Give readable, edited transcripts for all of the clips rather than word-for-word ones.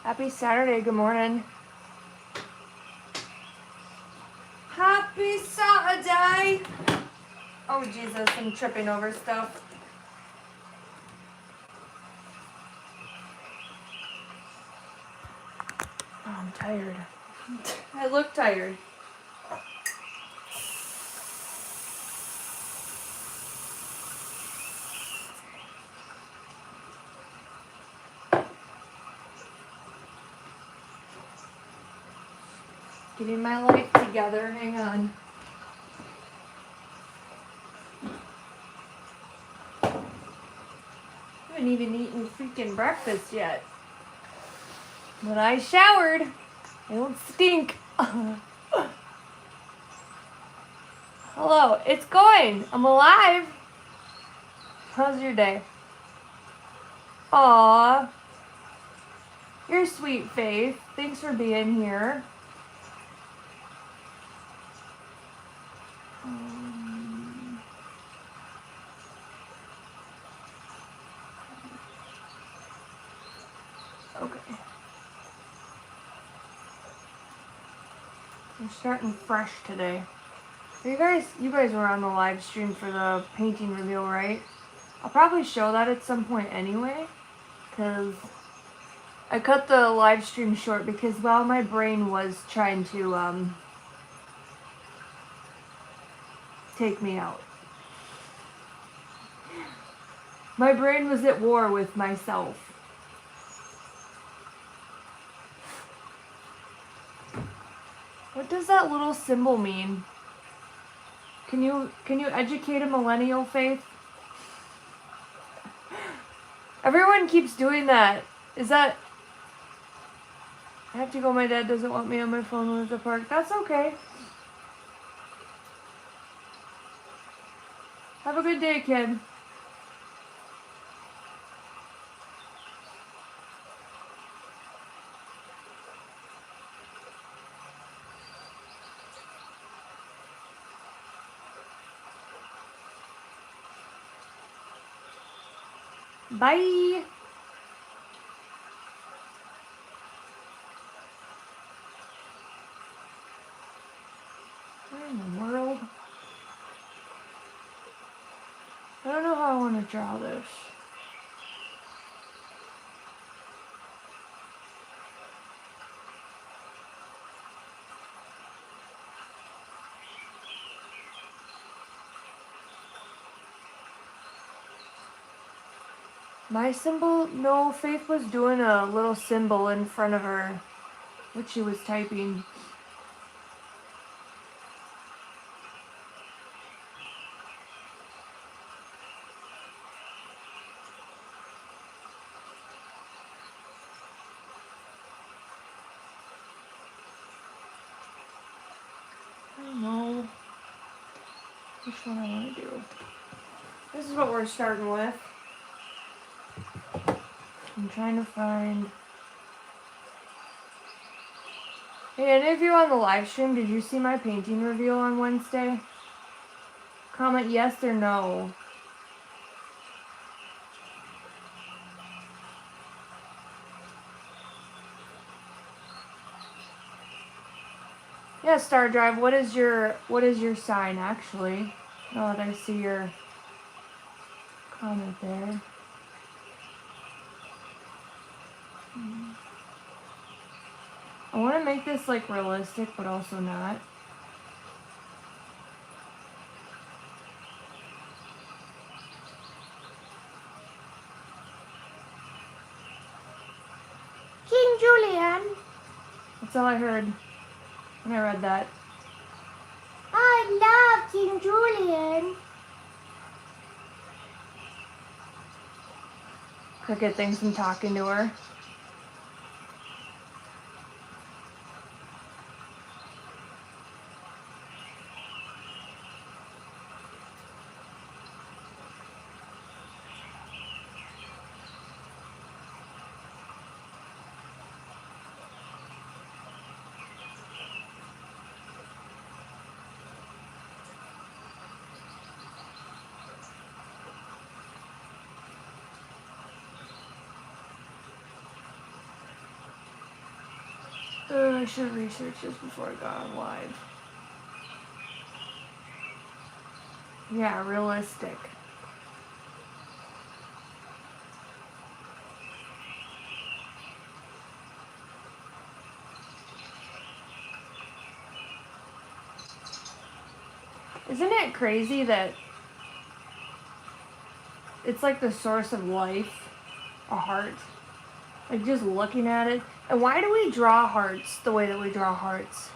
Happy Saturday, good morning. Happy Saturday! Oh Jesus, I'm tripping over stuff. Oh, I'm tired. I look tired. Getting my life together, hang on. I haven't even eaten freaking breakfast yet. But I showered. I don't stink. Hello, it's going. I'm alive. How's your day? Aw. You're sweet, Faith. Thanks for being here. Okay. We're starting fresh today. You guys were on the live stream for the painting reveal, right? I'll probably show that at some point anyway, because I cut the live stream short because, well, my brain was trying to take me out. My brain was at war with myself. What does that little symbol mean? Can you educate a millennial, Faith? Everyone keeps doing that. Is that... I have to go, my dad doesn't want me on my phone with the park. That's okay. Have a good day, kid. Bye. Where in the world? I don't know how I want to draw this. My symbol? No, Faith was doing a little symbol in front of her, which she was typing. I don't know which one I want to do. This is what we're starting with. I'm trying to find... Hey, any of you on the live stream, did you see my painting reveal on Wednesday? Comment yes or no. Yeah, Star Drive, what is your sign actually? Now that I see your comment there. I want to make this like realistic, but also not. King Julian. That's all I heard when I read that. I love King Julian. Cricket thinks I'm talking to her. I should have researched this before I got on live. Yeah, realistic. Isn't it crazy that it's like the source of life, a heart? Like just looking at it. And why do we draw hearts the way that we draw hearts?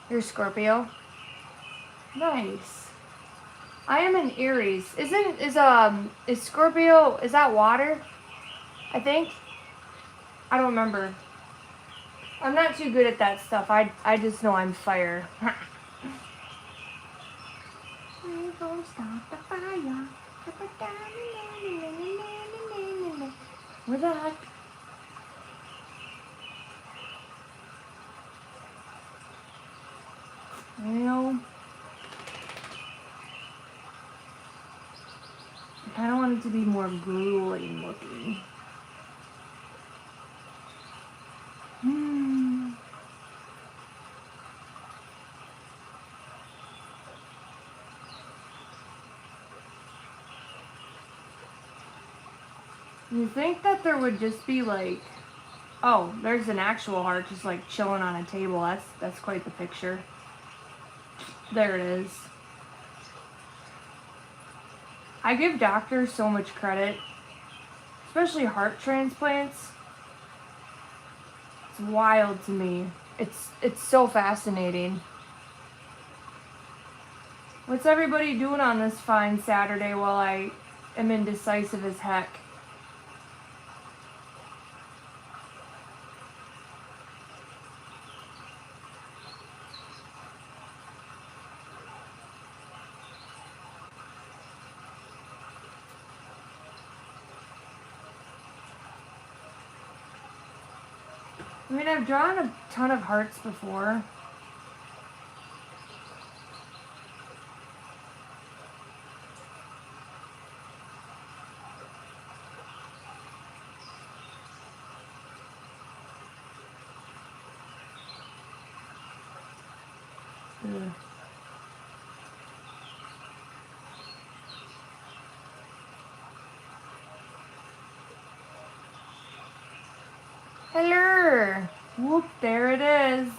You're Scorpio? Nice. I am an Aries. Is Scorpio, is that water? I think? I don't remember. I'm not too good at that stuff. I just know I'm fire. We gon' start the fire. Where the heck? Well, I kind of want it to be more grueling looking. You think that there would just be like, oh, there's an actual heart just like chilling on a table. That's quite the picture. There it is. I give doctors so much credit, especially heart transplants. It's wild to me. It's so fascinating. What's everybody doing on this fine Saturday while I am indecisive as heck? I mean, I've drawn a ton of hearts before. Ugh. Hello! Whoop, there it is.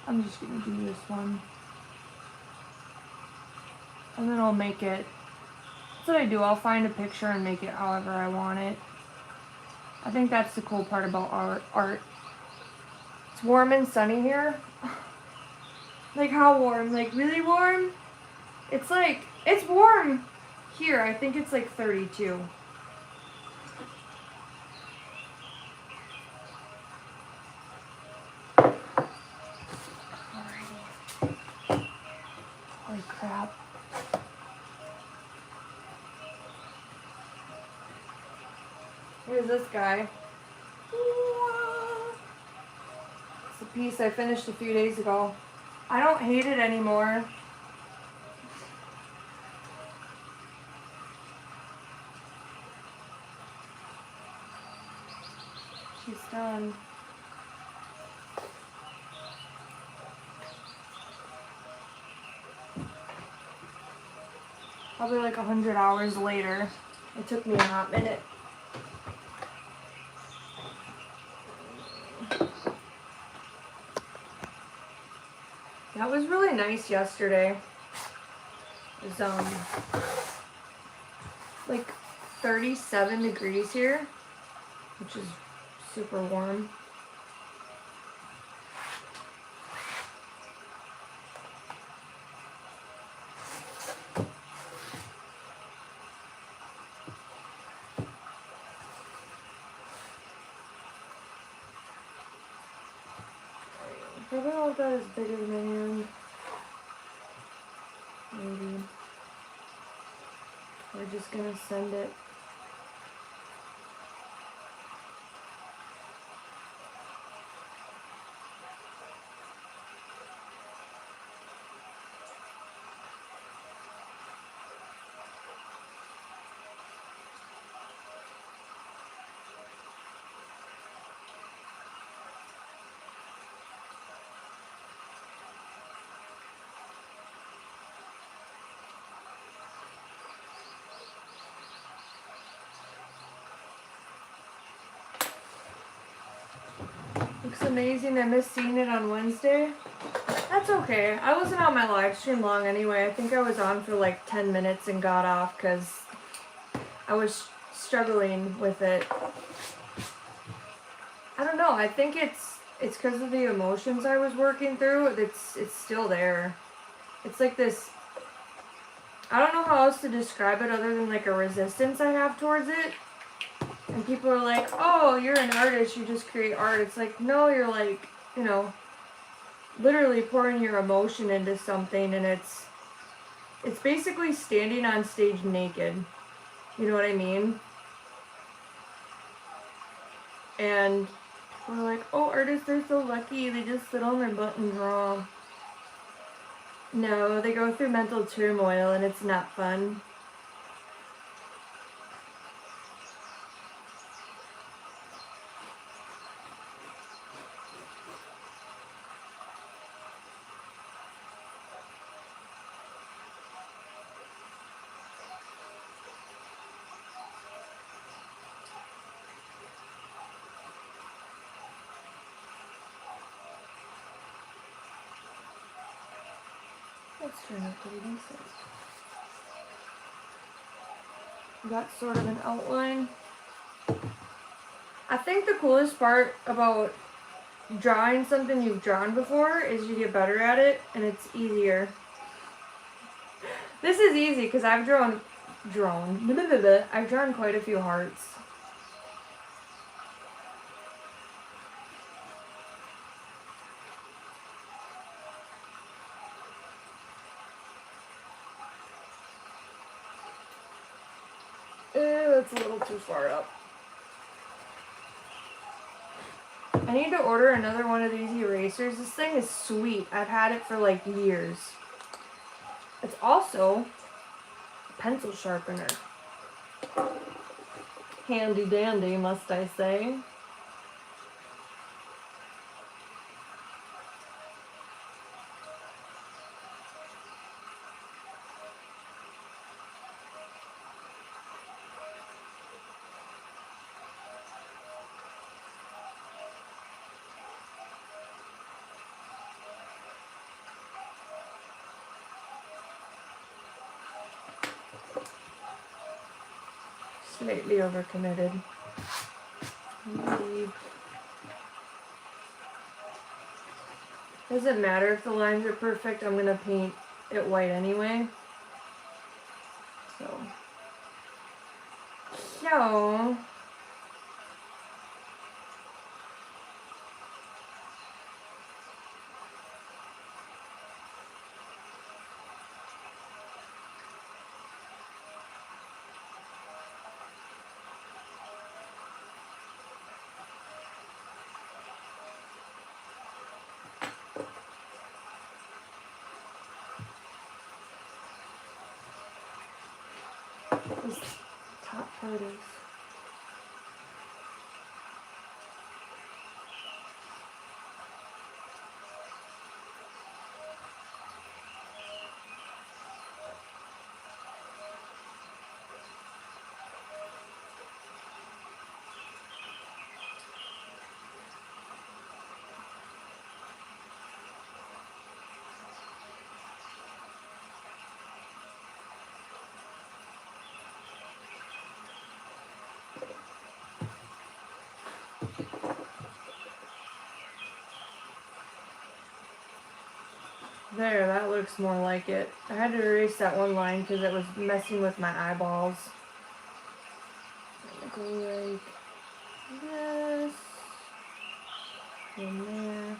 I'm just gonna do this one. And then I'll make it. That's what I do. I'll find a picture and make it however I want it. I think that's the cool part about art. It's warm and sunny here. Like how warm? Like really warm? It's like, it's warm here. I think it's like 32. Holy crap. Here's this guy. It's a piece I finished a few days ago. I don't hate it anymore. She's done. Probably like 100 hours later. It took me a hot minute. That was really nice yesterday. It was like 37 degrees here, which is super warm. Probably not that as big as my hand. Maybe. We're just gonna send it. Looks amazing. I missed seeing it on Wednesday. That's okay. I wasn't on my live stream long anyway. I think I was on for like 10 minutes and got off because I was struggling with it. I don't know. I think it's because of the emotions I was working through. It's still there. It's like this. I don't know how else to describe it other than like a resistance I have towards it. And people are like, "Oh, you're an artist. You just create art." It's like, no, you're like, you know, literally pouring your emotion into something, and it's basically standing on stage naked. You know what I mean? And we're like, oh, artists are so lucky. They just sit on their butt and draw. No, they go through mental turmoil, and it's not fun. Let's turn up pretty decent. Got sort of an outline. I think the coolest part about drawing something you've drawn before is you get better at it, and it's easier. This is easy because I've drawn quite a few hearts. That's a little too far up. I need to order another one of these erasers. This thing is sweet. I've had it for like years. It's also a pencil sharpener. Handy dandy, must I say. Slightly overcommitted. Indeed. Doesn't matter if the lines are perfect, I'm gonna paint it white anyway. So this top part is. There, that looks more like it. I had to erase that one line because it was messing with my eyeballs. Go like this. In there.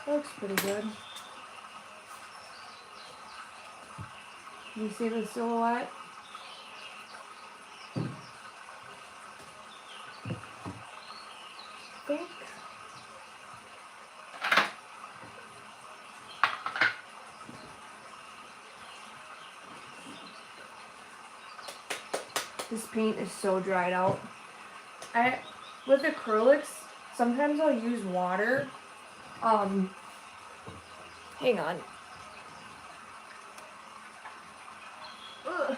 That looks pretty good. You see the silhouette? Thanks. This paint is so dried out. With acrylics, sometimes I'll use water. Hang on. Ugh.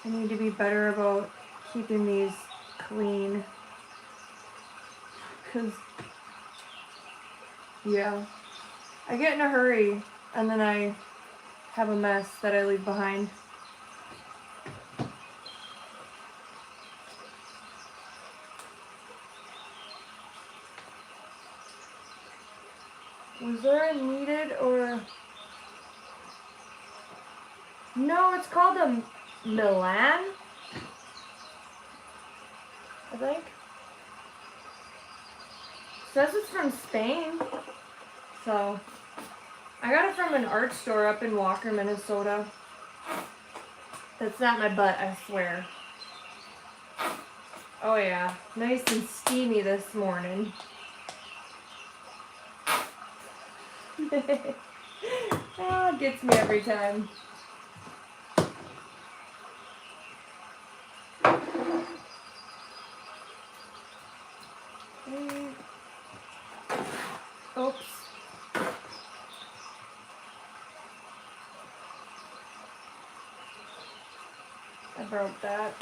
I need to be better about keeping these clean. Cause, yeah, I get in a hurry and then I have a mess that I leave behind. Was there a needed or... No, it's called a Milan, I think. It says it's from Spain. So, I got it from an art store up in Walker, Minnesota. That's not my butt, I swear. Oh yeah, nice and steamy this morning. Oh, it gets me every time. Oops. I broke that.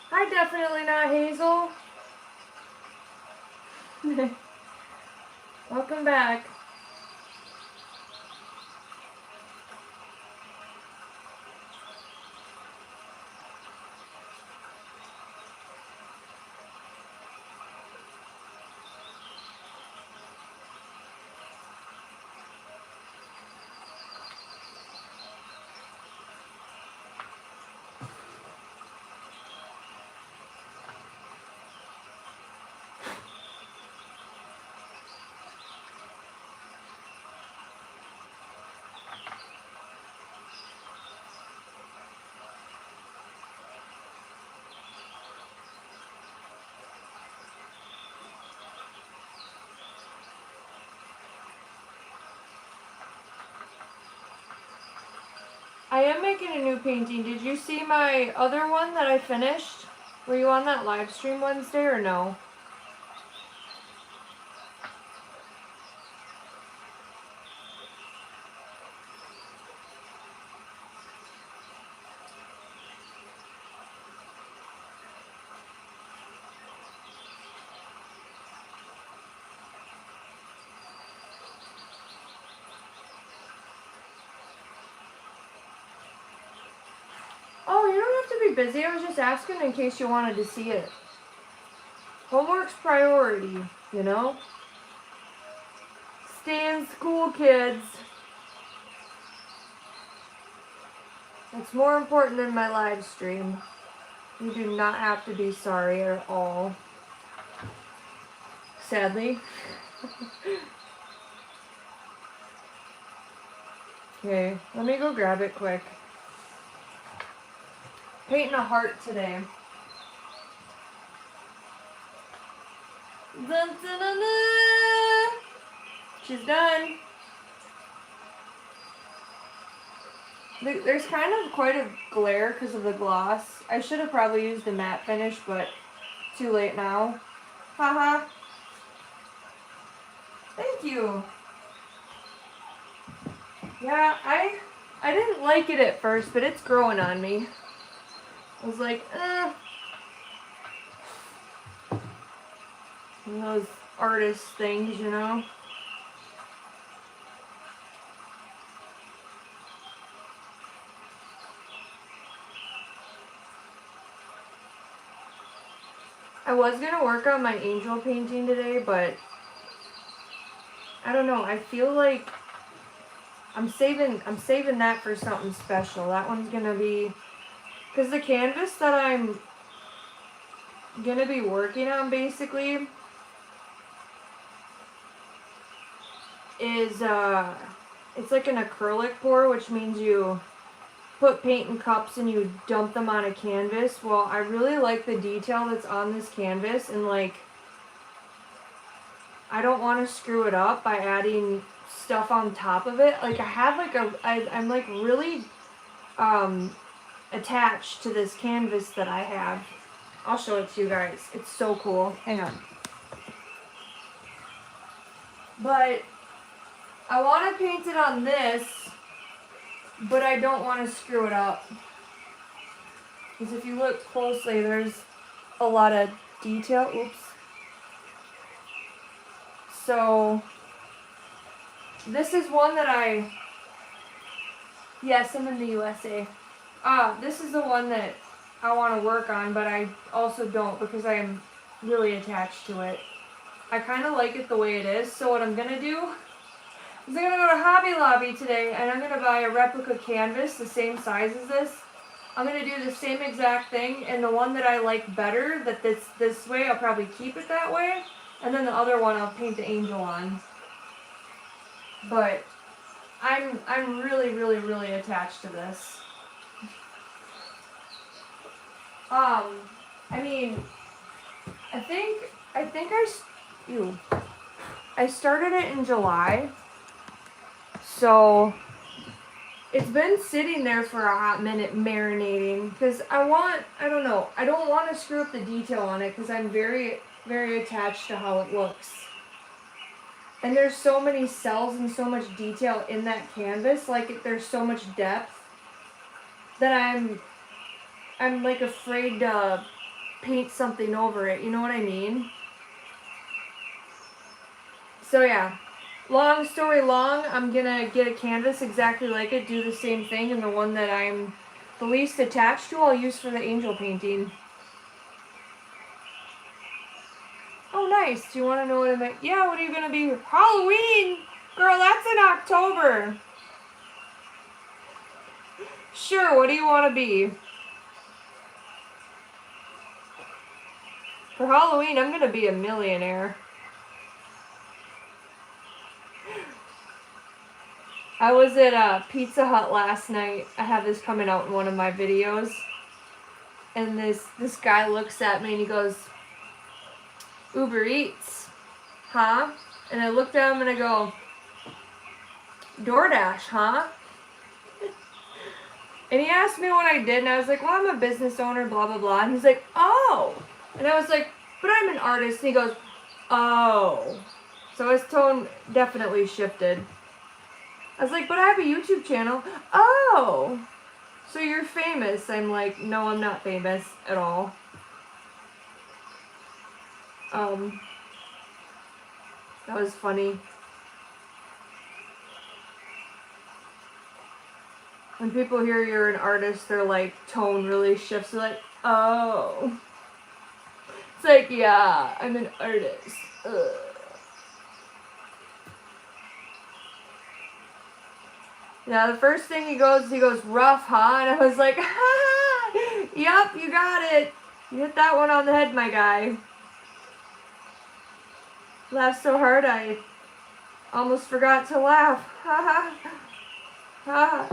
Hi, definitely not Hazel. Welcome back. I am making a new painting. Did you see my other one that I finished? Were you on that live stream Wednesday or no? Oh, you don't have to be busy. I was just asking in case you wanted to see it. Homework's priority, you know? Stay in school, kids. It's more important than my live stream. You do not have to be sorry at all. Sadly. Okay, let me go grab it quick. Painting a heart today. Dun, dun, dun, dun. She's done. There's kind of quite a glare because of the gloss. I should have probably used a matte finish, but too late now. Haha. Thank you. Yeah, I didn't like it at first, but it's growing on me. I was like, One of those artist things, you know? I was gonna work on my angel painting today, but I don't know. I feel like I'm saving that for something special. That one's gonna be, because the canvas that I'm gonna be working on basically is it's like an acrylic pour, which means you put paint in cups and you dump them on a canvas. Well, I really like the detail that's on this canvas, and like I don't want to screw it up by adding stuff on top of it. Like I have like I'm like really attached to this canvas that I have. I'll show it to you guys. It's so cool. Hang on. But I want to paint it on this, but I don't want to screw it up. Because if you look closely, there's a lot of detail. Oops. So this is one that yes, I'm in the USA. This is the one that I want to work on, but I also don't because I'm really attached to it. I kind of like it the way it is. So what I'm going to do is I'm going to go to Hobby Lobby today, and I'm going to buy a replica canvas the same size as this. I'm going to do the same exact thing, and the one that I like better, that this way, I'll probably keep it that way. And then the other one I'll paint the angel on. But I'm really, really, really attached to this. I mean, I think I started it in July. So it's been sitting there for a hot minute marinating because I don't know, I don't want to screw up the detail on it because I'm very, very attached to how it looks. And there's so many cells and so much detail in that canvas, like there's so much depth that I'm like afraid to paint something over it, you know what I mean? So yeah, long story long, I'm gonna get a canvas exactly like it, do the same thing, and the one that I'm the least attached to I'll use for the angel painting. Oh nice, do you want to know what I'm like? Yeah, what are you gonna be? Halloween! Girl, that's in October. Sure, what do you want to be? For Halloween, I'm gonna be a millionaire. I was at Pizza Hut last night. I have this coming out in one of my videos. And this guy looks at me and he goes, Uber Eats, huh? And I looked at him and I go, DoorDash, huh? And he asked me what I did, and I was like, well, I'm a business owner, blah, blah, blah. And he's like, oh. And I was like, but I'm an artist. And he goes, oh. So his tone definitely shifted. I was like, but I have a YouTube channel. Oh. So you're famous. I'm like, no, I'm not famous at all. That was funny. When people hear you're an artist, their like tone really shifts. They're like, oh. It's like, yeah, I'm an artist. Ugh. Yeah, the first thing he goes, rough, huh? And I was like, ha! Yep, you got it. You hit that one on the head, my guy. Laughed so hard I almost forgot to laugh. Ha ha. Ha.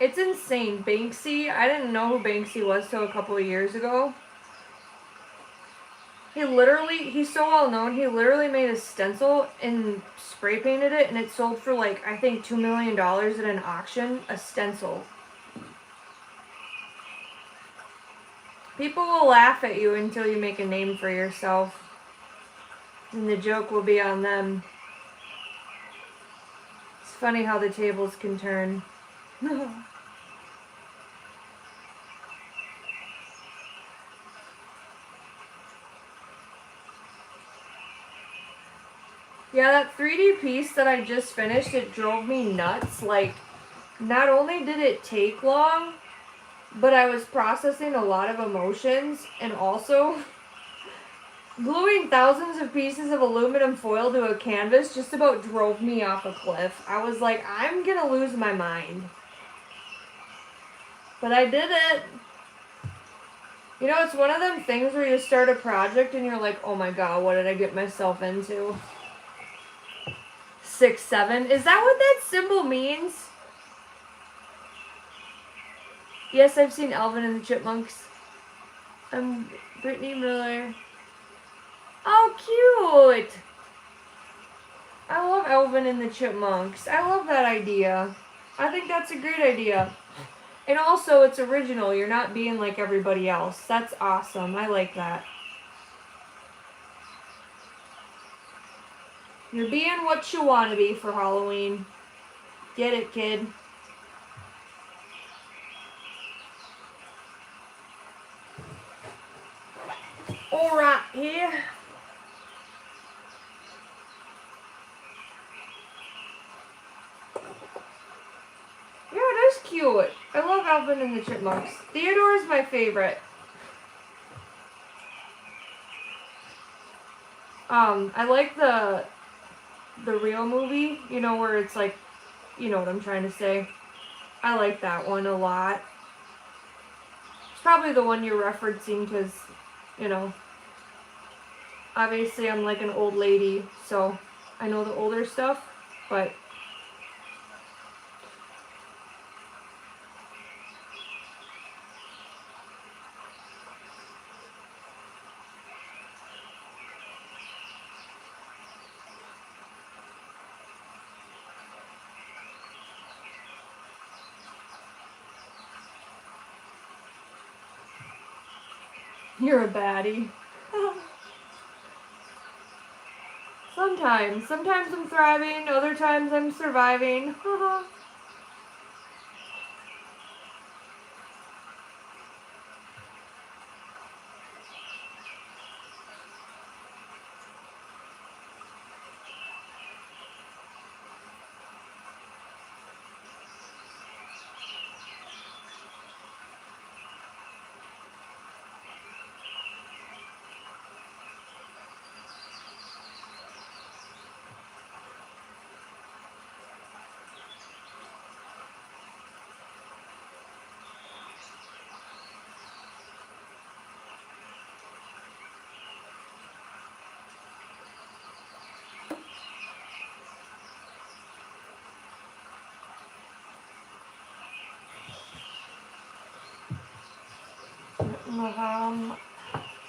It's insane. Banksy, I didn't know who Banksy was till a couple of years ago. He's so well known, he literally made a stencil and spray painted it, and it sold for like, I think $2 million at an auction, a stencil. People will laugh at you until you make a name for yourself. And the joke will be on them. It's funny how the tables can turn. Yeah, that 3D piece that I just finished, it drove me nuts. Like, not only did it take long, but I was processing a lot of emotions, and also gluing thousands of pieces of aluminum foil to a canvas just about drove me off a cliff. I was like, I'm gonna lose my mind. But I did it. You know, it's one of them things where you start a project and you're like, oh my god, what did I get myself into? 6-7. Is that what that symbol means? Yes, I've seen Alvin and the Chipmunks. I'm Brittany Miller. Oh, cute! I love Alvin and the Chipmunks. I love that idea. I think that's a great idea. And also, it's original. You're not being like everybody else. That's awesome. I like that. You're being what you want to be for Halloween. Get it, kid. Alright, here. Yeah, it is cute. I love Alvin and the Chipmunks. Theodore is my favorite. I like the real movie, you know, where it's like, you know what I'm trying to say. I like that one a lot. It's probably the one you're referencing because, you know, obviously I'm like an old lady, so I know the older stuff, but you're a baddie. Sometimes I'm thriving, other times I'm surviving.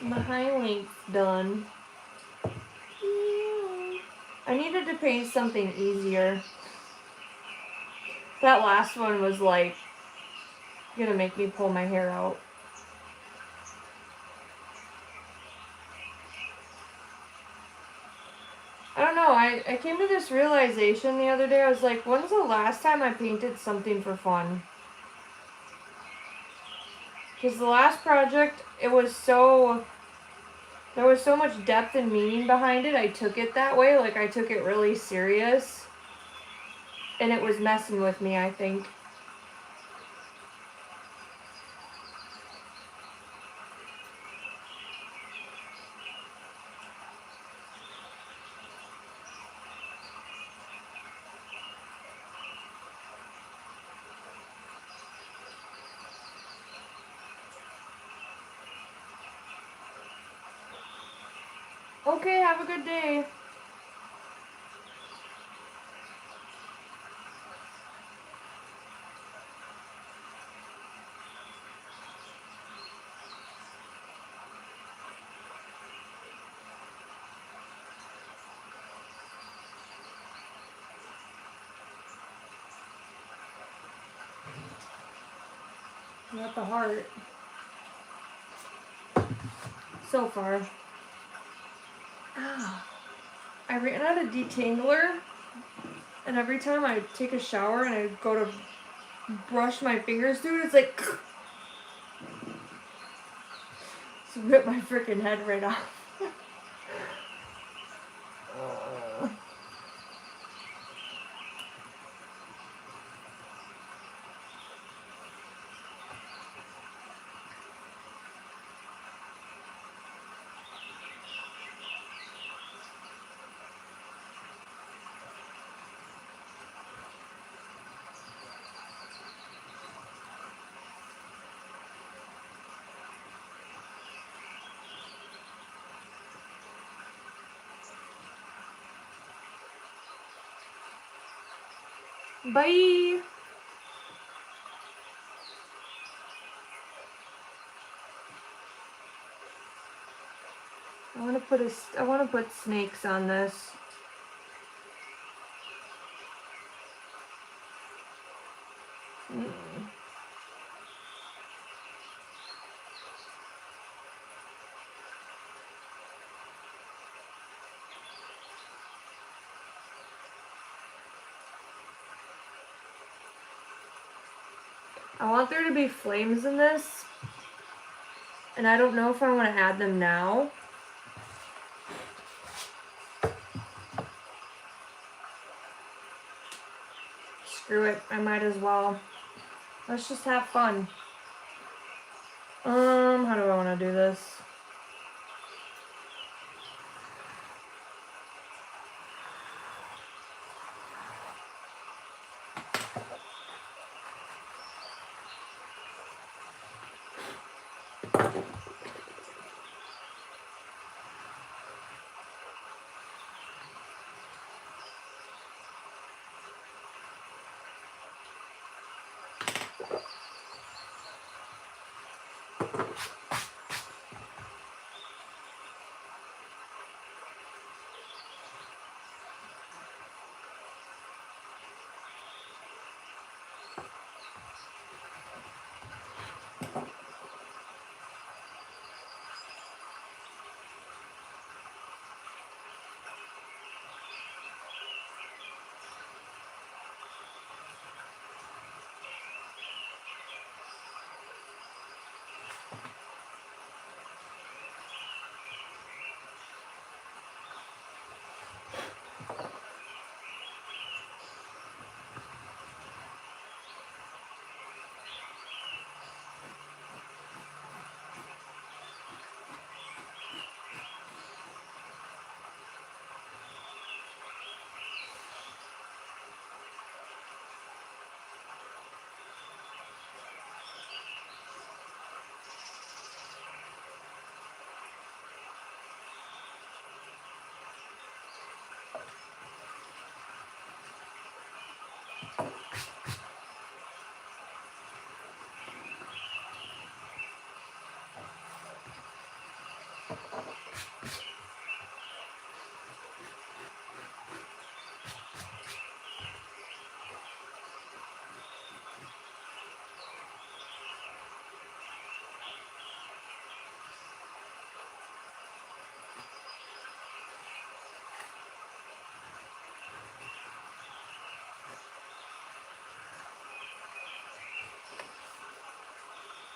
My highlight's done. I needed to paint something easier. That last one was like gonna make me pull my hair out. I don't know, I came to this realization the other day. I was like, when's the last time I painted something for fun? Because the last project, there was so much depth and meaning behind it. I took it that way, like I took it really serious. And it was messing with me, I think. Okay, have a good day. Not the heart. So far. Ah, I ran out of detangler. And every time I take a shower and I go to brush my fingers through it, it's like just rip my freaking head right off. Bye. I want to put snakes on this. I want there to be flames in this, and I don't know if I want to add them now. Screw it, I might as well. Let's just have fun. How do I want to do this?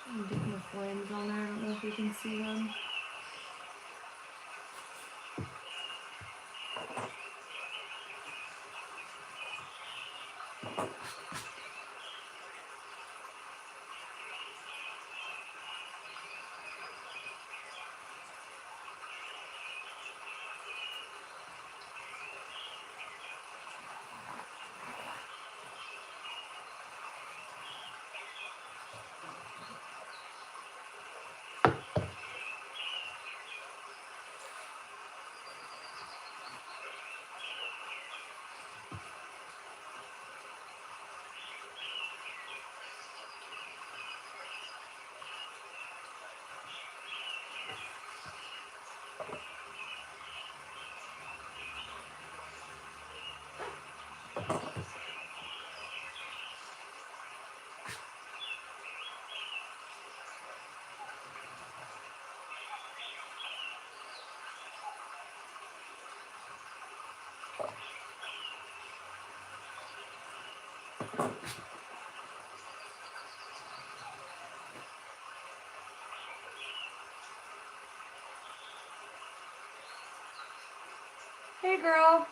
I'm getting the flames on there. I don't know if you can see them. Hey, girl.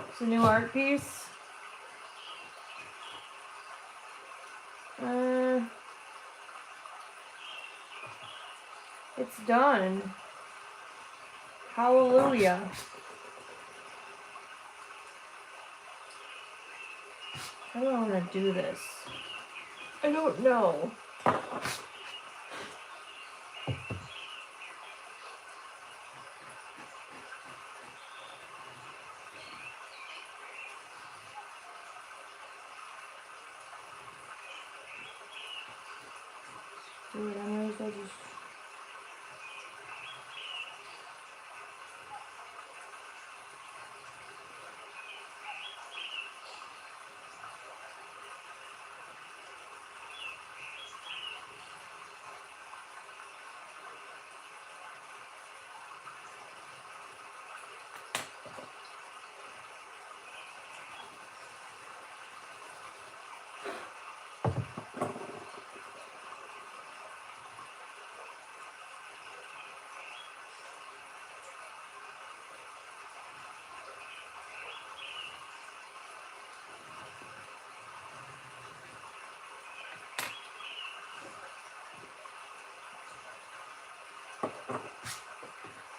It's a new art piece. It's done. Hallelujah. How do I want to do this? I don't know. Dude, I might as well just...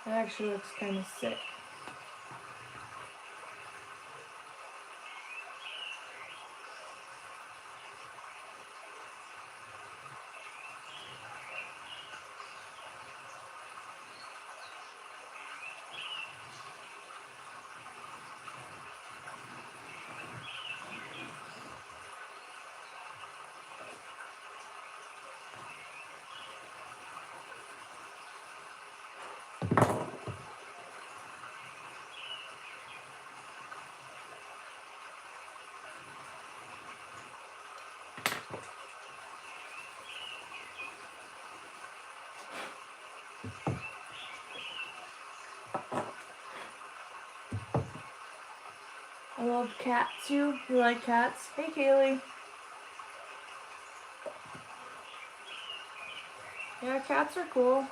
That actually looks kind of sick. I love cats too. You like cats? Hey, Kaylee. Yeah, cats are cool.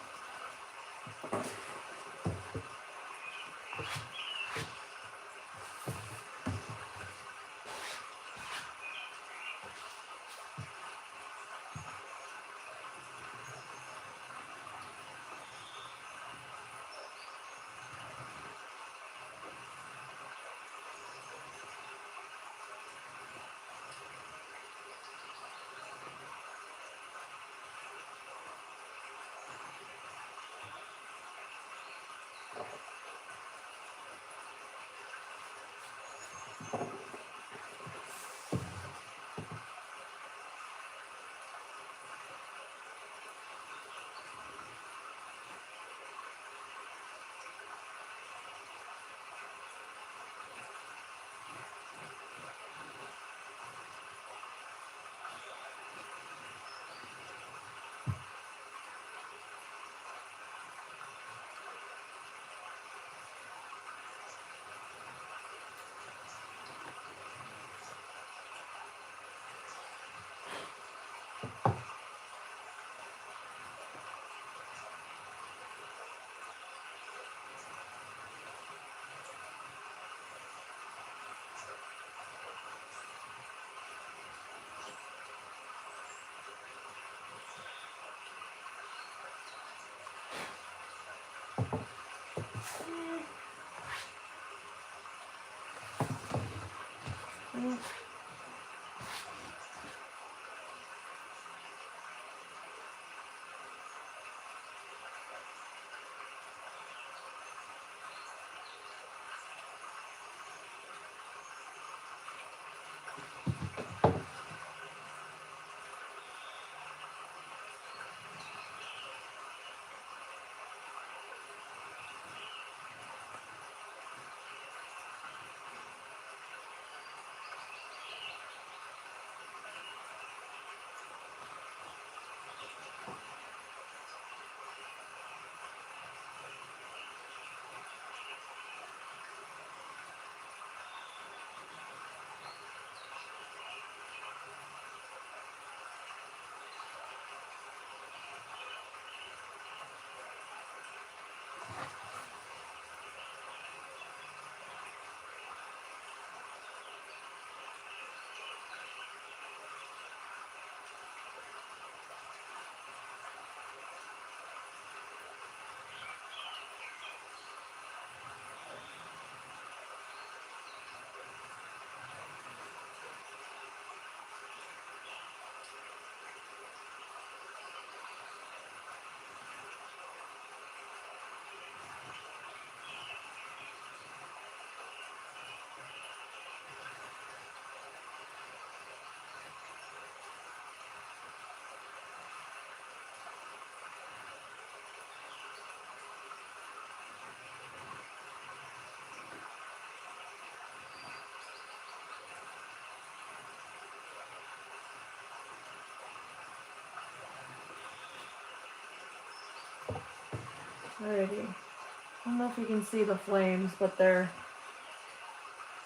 Alrighty. I don't know if you can see the flames, but they're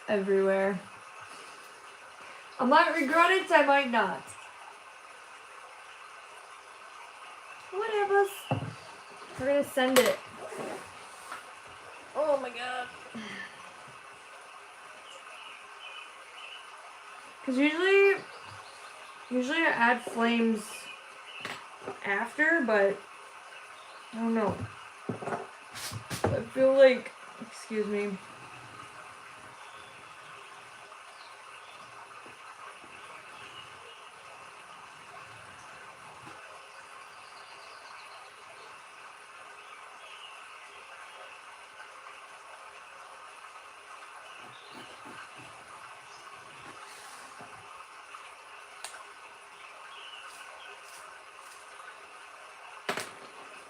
everywhere. I might regret it, I might not. Whatever. We're gonna send it. Oh my god. Because usually I add flames after, but I don't know. I feel like, excuse me.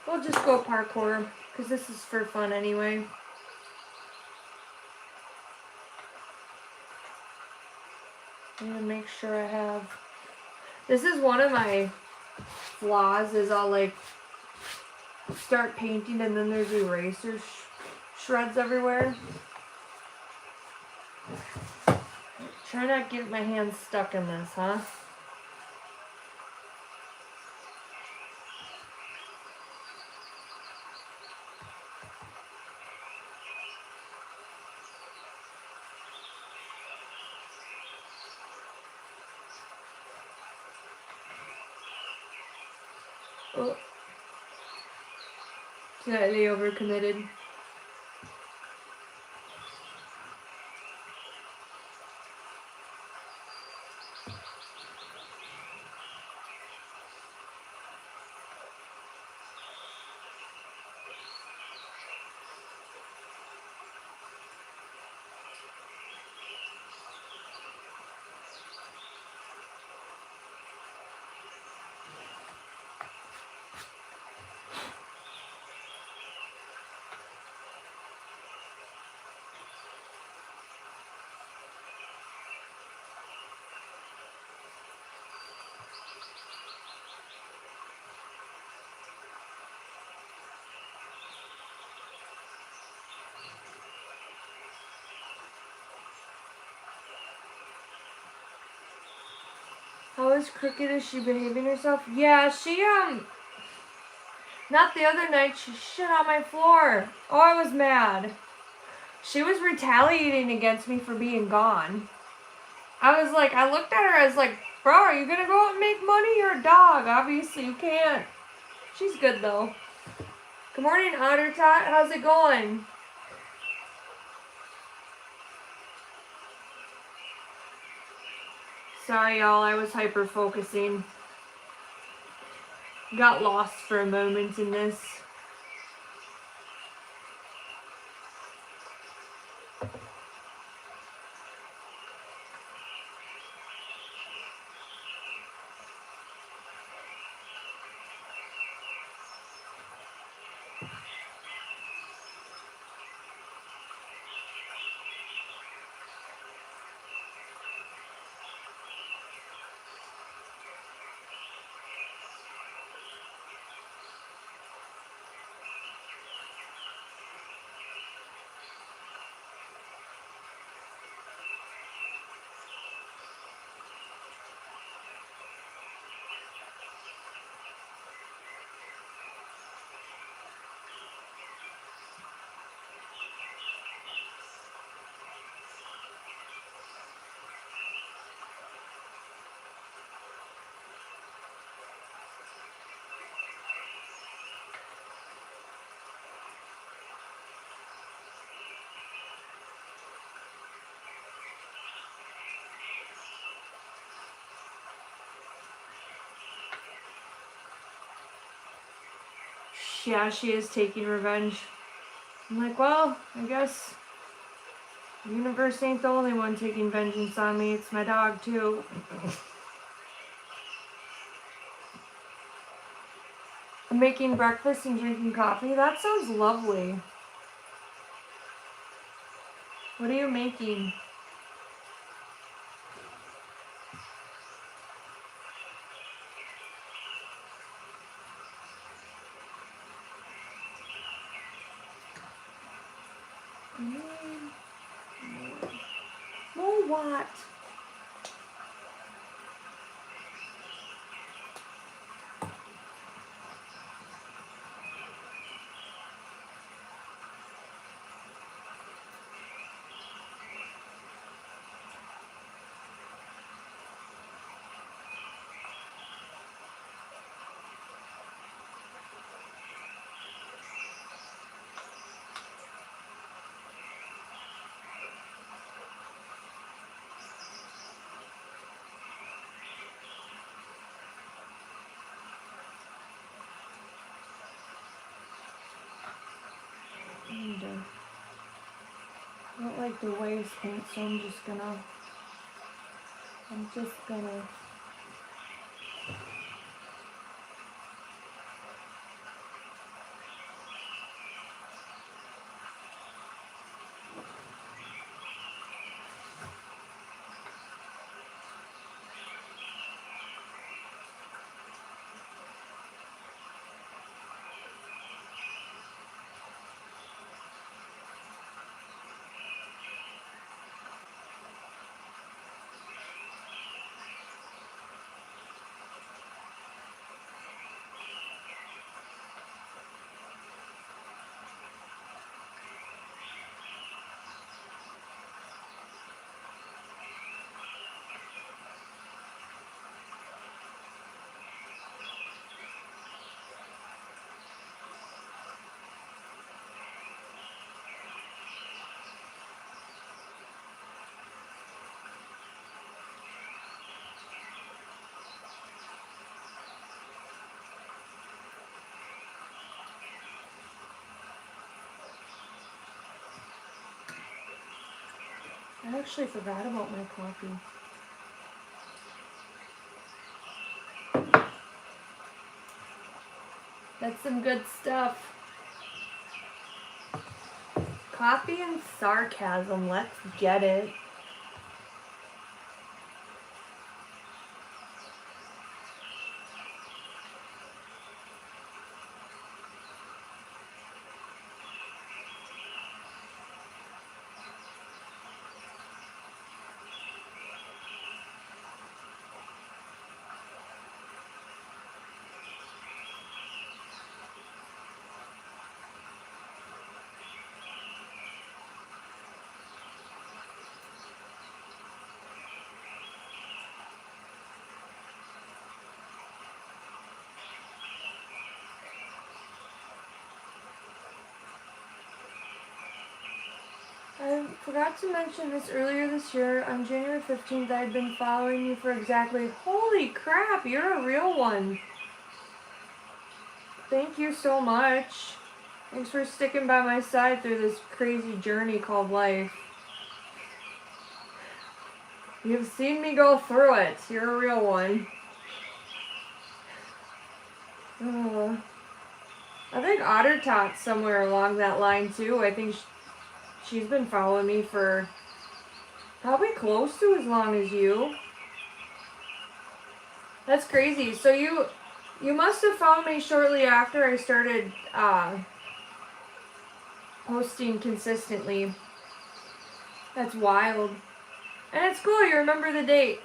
We'll just go parkour, because this is for fun anyway. I'm gonna make sure I have... This is one of my flaws, is I'll like start painting and then there's eraser shreds everywhere. Try not to get my hands stuck in this, huh? Oh. Slightly overcommitted. How is Cricket? Is she behaving herself? Yeah, she, not the other night, she shit on my floor. Oh, I was mad. She was retaliating against me for being gone. I was like, I looked at her, I was like, bro, are you gonna go out and make money? You're a dog. Obviously, you can't. She's good, though. Good morning, Otter Tot. How's it going? Sorry, y'all. I was hyper-focusing. Got lost for a moment in this. Yeah, she is taking revenge. I'm like, well, I guess the universe ain't the only one taking vengeance on me. It's my dog, too. I'm making breakfast and drinking coffee. That sounds lovely. What are you making? More what? I don't like the waves paint, so I'm just gonna I actually forgot about my coffee. That's some good stuff. Coffee and sarcasm, let's get it. I forgot to mention this earlier this year. On January 15th, I had been following you for exactly... Holy crap, you're a real one. Thank you so much. Thanks for sticking by my side through this crazy journey called life. You've seen me go through it. You're a real one. I think Otter Tot's somewhere along that line too. I think she's been following me for probably close to as long as you. That's crazy. So you must have found me shortly after I started posting consistently. That's wild. And it's cool you remember the date.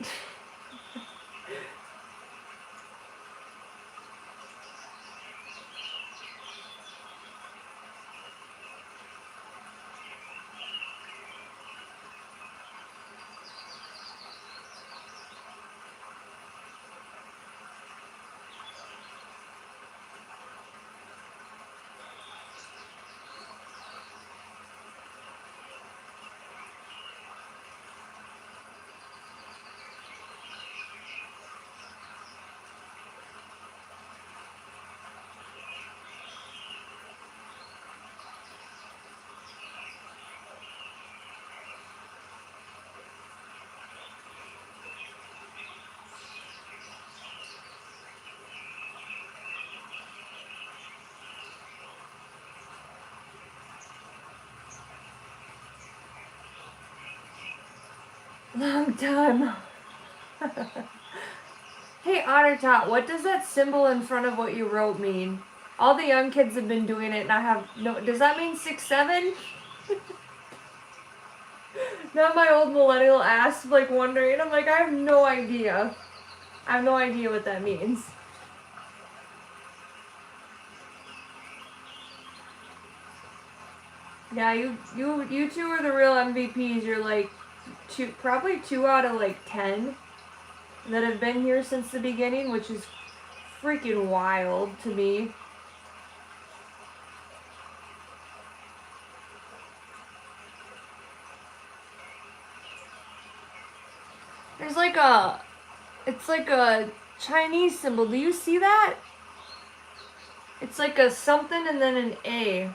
Long time. Hey Otter Tot, what does that symbol in front of what you wrote mean? All the young kids have been doing it and I have no... Does that mean 6'7"? Now my old millennial ass, like, wondering. I'm like, I have no idea. I have no idea what that means. Yeah, you two are the real MVPs. You're like probably 2 out of like 10 that have been here since the beginning, which is freaking wild to me. There's like it's like a Chinese symbol. Do you see that? It's like a something and then an A.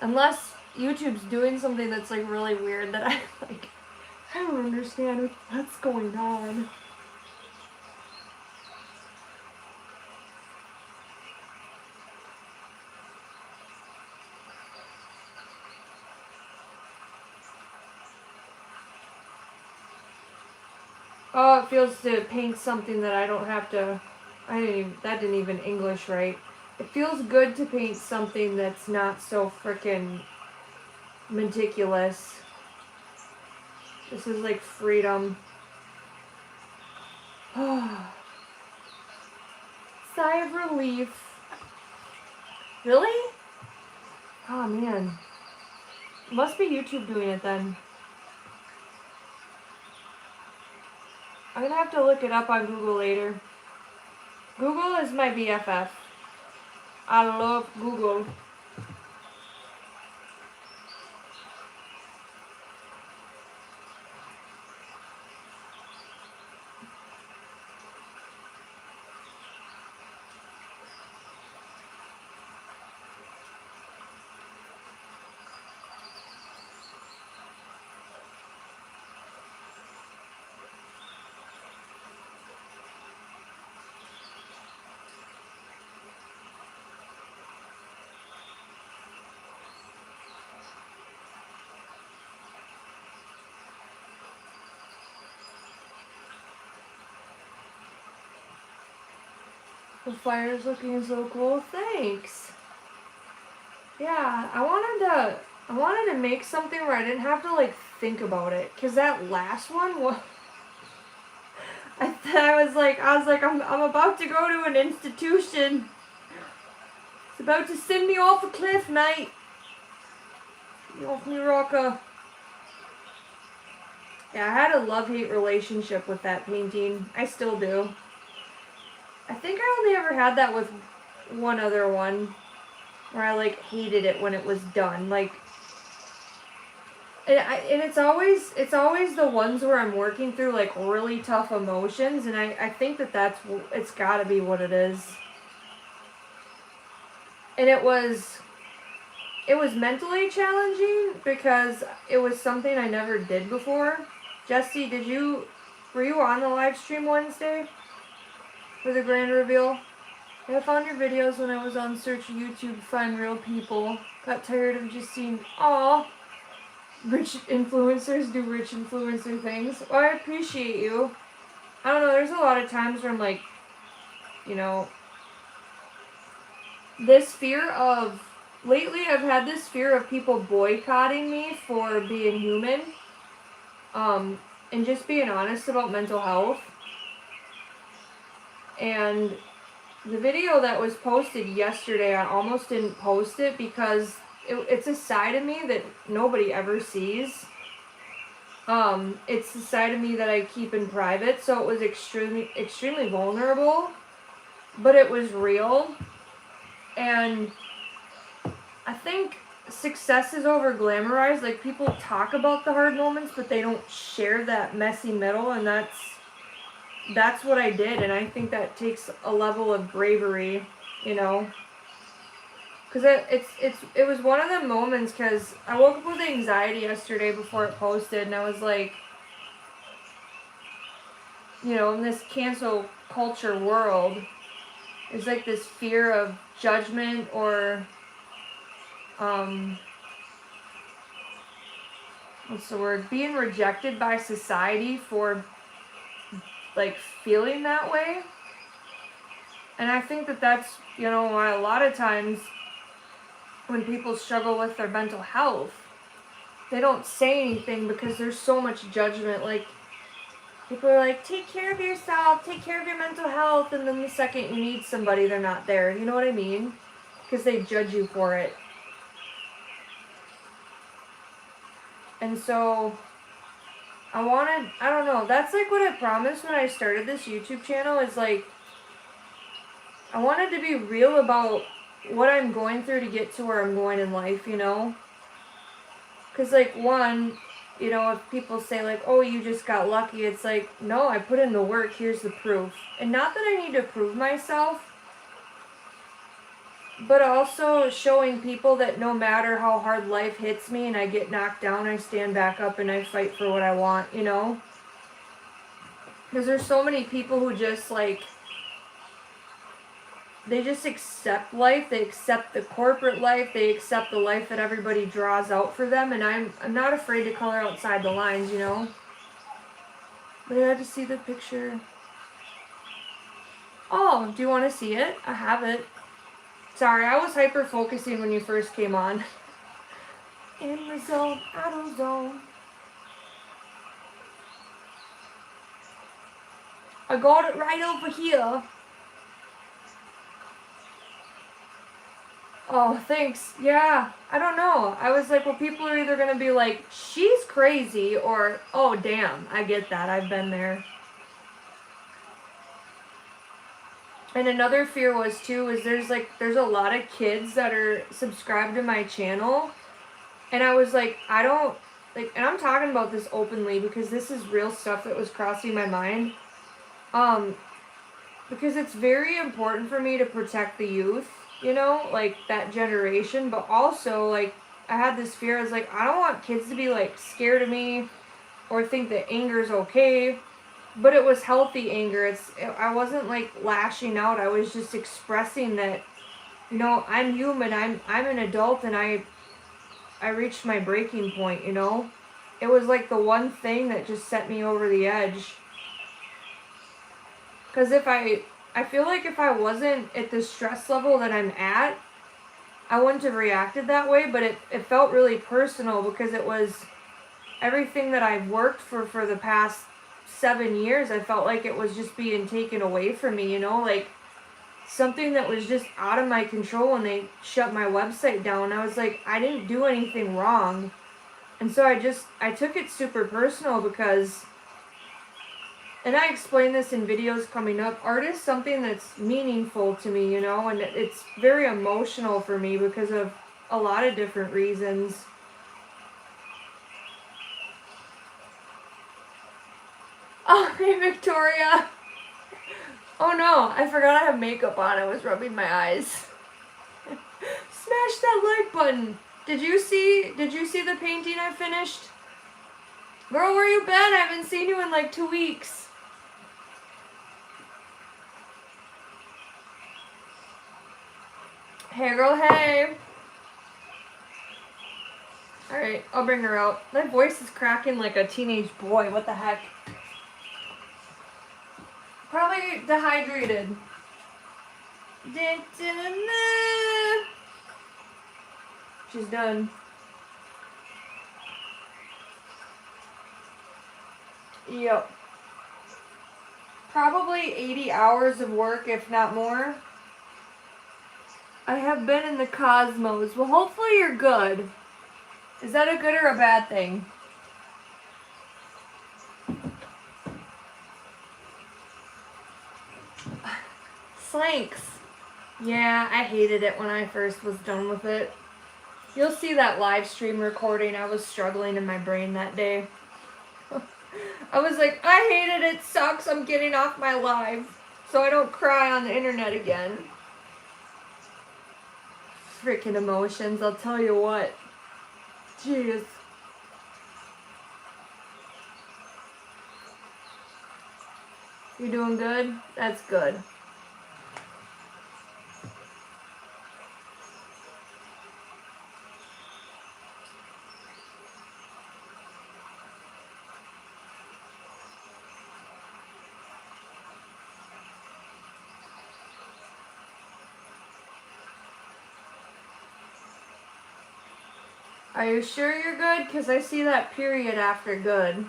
Unless YouTube's doing something that's like really weird that I like, I don't understand what's going on. Oh, it feels to paint something that I don't have to, that didn't even English right. It feels good to paint something that's not so frickin' meticulous. This is like freedom. Sigh of relief. Really? Oh man. Must be YouTube doing it then. I'm gonna have to look it up on Google later. Google is my BFF. I love Google. The fire's looking so cool. Thanks. Yeah, I wanted to make something where I didn't have to like think about it, cause that last one was. I was like, I'm about to go to an institution. It's about to send me off a cliff, mate. Get off me rocker. Yeah, I had a love-hate relationship with that painting. I still do. I think I only ever had that with one other one, where I like hated it when it was done. Like, and it's always the ones where I'm working through like really tough emotions, and I think it's got to be what it is. And it was mentally challenging because it was something I never did before. Jesse, were you on the live stream Wednesday for the grand reveal? I found your videos when I was on search of YouTube to find real people. Got tired of just seeing, aw, rich influencers do rich influencer things. Well, I appreciate you. I don't know, there's a lot of times where I'm like, this fear of, lately I've had this fear of people boycotting me for being human, and just being honest about mental health. And the video that was posted yesterday, I almost didn't post it because it's a side of me that nobody ever sees. It's the side of me that I keep in private, so it was extremely vulnerable, but it was real. And I think success is over glamorized. Like, people talk about the hard moments, but they don't share that messy middle, and that's what I did, and I think that takes a level of bravery, because it was one of the moments, because I woke up with anxiety yesterday before it posted, and I was like, in this cancel culture world, there's like this fear of judgment or what's the word? Being rejected by society for like feeling that way. And I think that's, why a lot of times when people struggle with their mental health, they don't say anything because there's so much judgment. Like, people are like, take care of yourself, take care of your mental health, and then the second you need somebody, they're not there. You know what I mean? Because they judge you for it. And so, I don't know, that's like what I promised when I started this YouTube channel, is like, I wanted to be real about what I'm going through to get to where I'm going in life, you know? Because, like, one, you know, if people say, like, oh, you just got lucky, it's like, no, I put in the work, here's the proof. And not that I need to prove myself, but also showing people that no matter how hard life hits me and I get knocked down, I stand back up and I fight for what I want, you know? Because there's so many people who just, like, they just accept life, they accept the corporate life, they accept the life that everybody draws out for them, and I'm not afraid to color outside the lines, you know? But I had to see the picture. Oh, do you want to see it? I have it. Sorry, I was hyper-focusing when you first came on. In the zone, out of zone. I got it right over here. Oh, thanks. Yeah, I don't know. I was like, well, people are either going to be like, she's crazy, or, oh, damn, I get that. I've been there. And another fear was, too, is there's a lot of kids that are subscribed to my channel. And I was like, I don't, like, and I'm talking about this openly because this is real stuff that was crossing my mind. Because it's very important for me to protect the youth, you know, like that generation, but also, like, I had this fear. I was like, I don't want kids to be, like, scared of me or think that anger is okay, but it was healthy anger. I wasn't, like, lashing out. I was just expressing that, you know, I'm human, I'm an adult, and I reached my breaking point, you know. It was like the one thing that just set me over the edge. Because I feel like if I wasn't at the stress level that I'm at, I wouldn't have reacted that way, but it felt really personal because it was everything that I've worked for the past 7 years. I felt like it was just being taken away from me, you know, like something that was just out of my control when they shut my website down. I was like, I didn't do anything wrong. And so I took it super personal because, and I explain this in videos coming up, art is something that's meaningful to me, you know, and it's very emotional for me because of a lot of different reasons. Oh, hey, Victoria. Oh no, I forgot I have makeup on. I was rubbing my eyes. Smash that like button. Did you see the painting I finished? Girl, where you been? I haven't seen you in like 2 weeks. Hey girl, hey. Alright, I'll bring her out. My voice is cracking like a teenage boy. What the heck? Probably dehydrated. She's done. Yep. Probably 80 hours of work, if not more. I have been in the cosmos. Well, hopefully you're good. Is that a good or a bad thing? Slanks. Yeah, I hated it when I first was done with it. You'll see that live stream recording. I was struggling in my brain that day. I was like, I hate it. It sucks. I'm getting off my live so I don't cry on the internet again. Freaking emotions, I'll tell you what. Jeez. You doing good? That's good. Are you sure you're good? Because I see that period after good.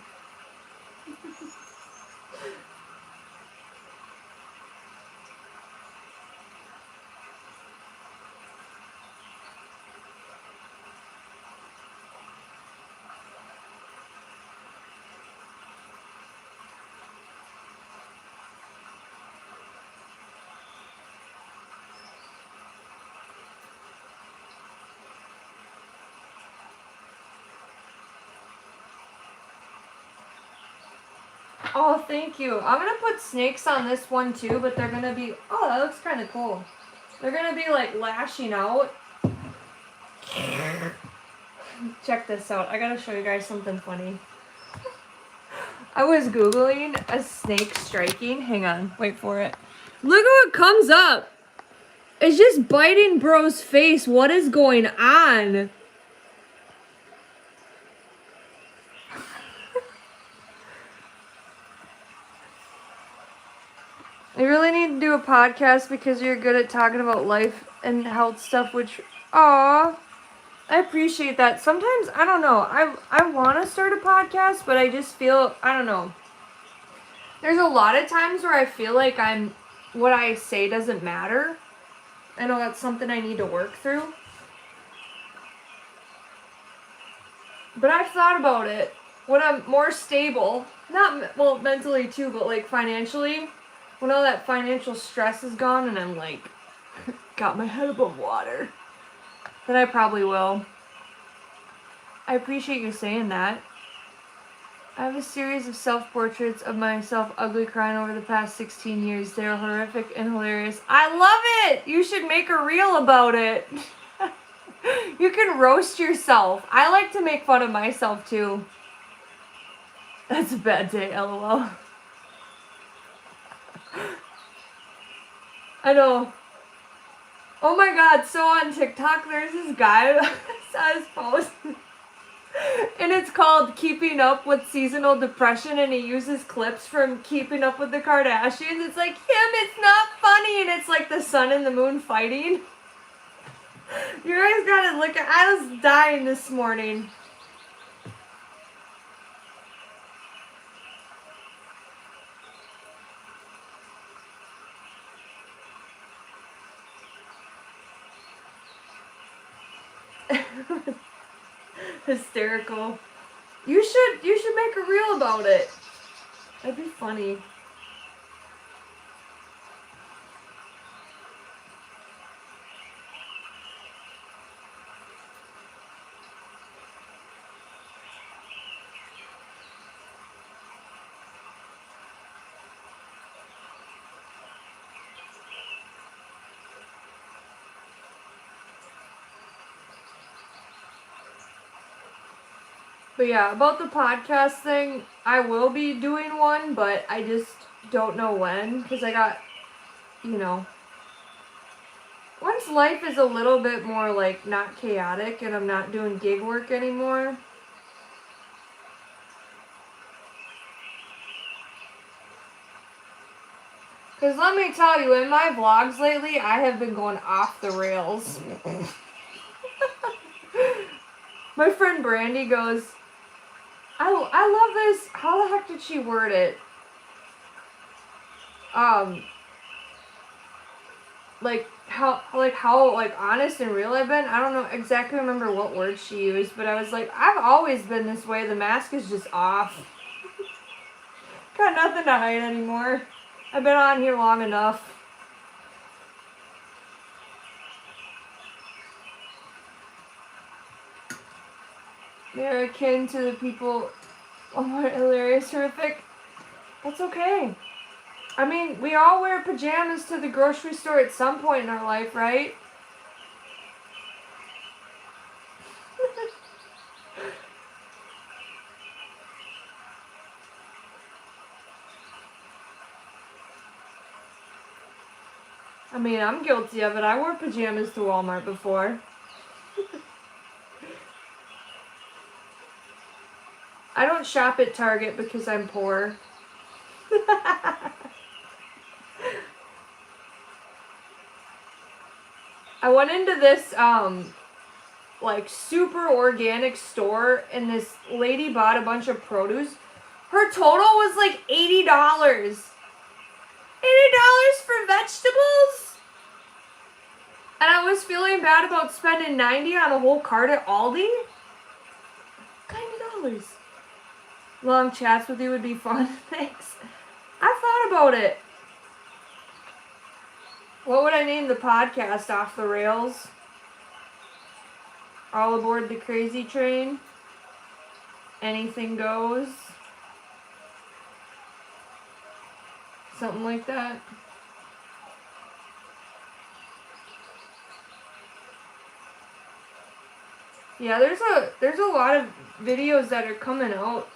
Oh, thank you. I'm going to put snakes on this one too, but they're going to be... Oh, that looks kind of cool. They're going to be like lashing out. Check this out. I got to show you guys something funny. I was Googling a snake striking. Hang on. Wait for it. Look at what comes up. It's just biting bro's face. What is going on? I really need to do a podcast because you're good at talking about life and health stuff, which, aw, I appreciate that. Sometimes, I don't know, I want to start a podcast, but I just feel, I don't know. There's a lot of times where I feel like what I say doesn't matter. I know that's something I need to work through. But I've thought about it. When I'm more stable, well, mentally too, but like financially, when all that financial stress is gone and I'm like, got my head above water, then I probably will. I appreciate you saying that. I have a series of self-portraits of myself ugly crying over the past 16 years. They are horrific and hilarious. I love it! You should make a reel about it. You can roast yourself. I like to make fun of myself too. That's a bad day, lol. I know. Oh my god, so on TikTok there's this guy that saw his post. And it's called Keeping Up with Seasonal Depression, and he uses clips from Keeping Up with the Kardashians. It's like him, it's not funny, and it's like the sun and the moon fighting. You guys gotta look at, I was dying this morning. Hysterical. You should make a reel about it. That'd be funny. But yeah, about the podcast thing, I will be doing one, but I just don't know when, because I got, once life is a little bit more, like, not chaotic and I'm not doing gig work anymore. Because let me tell you, in my vlogs lately, I have been going off the rails. My friend Brandy goes, I love this. How the heck did she word it? How honest and real I've been. I don't know exactly remember what word she used, but I was like, I've always been this way. The mask is just off. Got nothing to hide anymore. I've been on here long enough. They're akin to the people. Oh my, hilarious, horrific. That's okay. I mean, we all wear pajamas to the grocery store at some point in our life, right? I mean, I'm guilty of it. I wore pajamas to Walmart before. I don't shop at Target because I'm poor. I went into this like super organic store, and this lady bought a bunch of produce. Her total was like $80. $80 for vegetables? And I was feeling bad about spending $90 on a whole cart at Aldi? $90. Long chats with you would be fun. Thanks. I thought about it. What would I name the podcast? Off the Rails? All Aboard the Crazy Train? Anything Goes? Something like that. Yeah, there's a lot of videos that are coming out.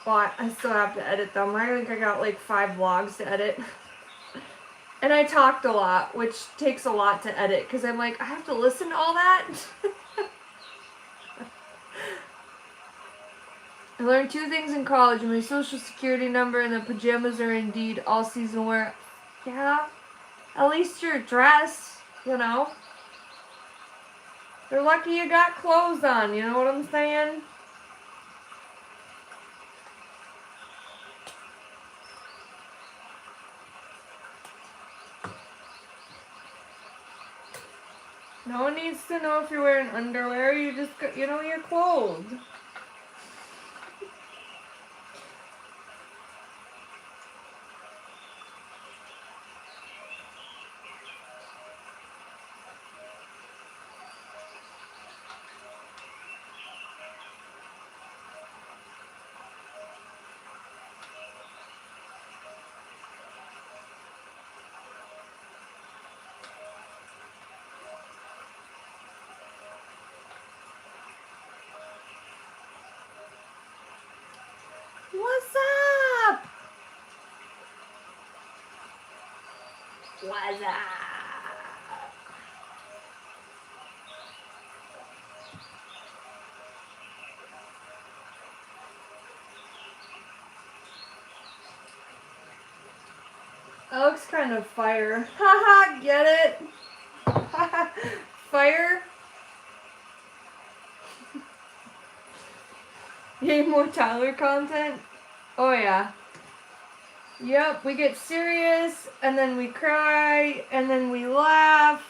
Well, I still have to edit them. I think I got like 5 vlogs to edit. And I talked a lot, which takes a lot to edit, because I'm like, I have to listen to all that? I learned 2 things in college. My social security number and the pajamas are indeed all season wear. Yeah, at least you're dressed, you know? They're lucky you got clothes on, you know what I'm saying? No one needs to know if you're wearing underwear. You just, you know, you're clothed. What's up? What's up? That looks kind of fire. Haha, get it? Fire? Need more Tyler content? Oh yeah. Yep, we get serious, and then we cry, and then we laugh,